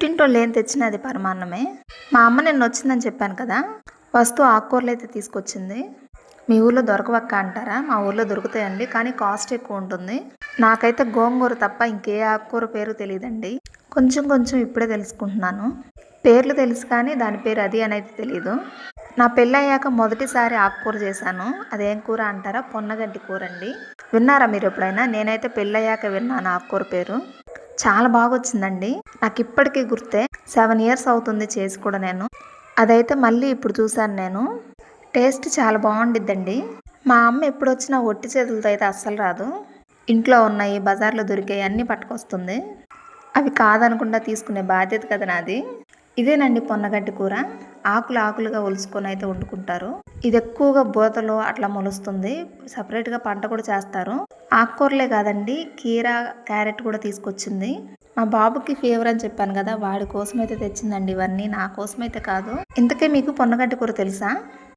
పుట్టింటోళ్ళు ఏం తెచ్చినా అది పరమాన్నమే. మా అమ్మ నిన్న వచ్చిందని చెప్పాను కదా, వస్తూ ఆకుకూరలు అయితే తీసుకొచ్చింది. మీ ఊర్లో దొరకవక్క అంటారా? మా ఊర్లో దొరుకుతాయండి, కానీ కాస్ట్ ఎక్కువ ఉంటుంది. నాకైతే గోంగూర తప్ప ఇంకే ఆకుకూర పేరు తెలియదండి. కొంచెం కొంచెం ఇప్పుడే తెలుసుకుంటున్నాను. పేర్లు తెలుసు కానీ దాని పేరు అది అని అయితే తెలియదు. నా పెళ్ళయ్యాక మొదటిసారి ఆకుకూర చేశాను. అదేం కూర అంటారా? పొన్నగడ్డి కూర అండి. విన్నారా మీరు ఎప్పుడైనా? నేనైతే పెళ్ళయ్యాక విన్నాను ఆకుకూర పేరు. చాలా బాగా వచ్చిందండి. నాకు ఇప్పటికీ గుర్తే. 7 ఇయర్స్ అవుతుంది చేసి కూడా నేను. అదైతే మళ్ళీ ఇప్పుడు చూశాను నేను. టేస్ట్ చాలా బాగుండిద్దండి. మా అమ్మ ఎప్పుడు వచ్చినా ఒట్టి చేతులతో అయితే అస్సలు రాదు. ఇంట్లో ఉన్నాయి, బజార్లో దొరికాయి అన్నీ పట్టుకొస్తుంది. అవి కాదనకుండా తీసుకునే బాధ్యత కదా నాది. ఇదేనండి పొన్నగడ్డి కూర. ఆకులు ఆకులుగా ఒలుసుకొని అయితే వండుకుంటారు. ఇది ఎక్కువగా బూతలో అట్లా మొలుస్తుంది. సపరేట్గా పంట కూడా చేస్తారు. ఆకుకూరలే కాదండి, కీర, క్యారెట్ కూడా తీసుకొచ్చింది. మా బాబుకి ఫీవర్ అని చెప్పాను కదా, వాడి కోసం అయితే తెచ్చిందండి ఇవన్నీ. నా కోసం అయితే కాదు. ఇంతకీ మీకు పొన్నగడ్డి కూర తెలుసా?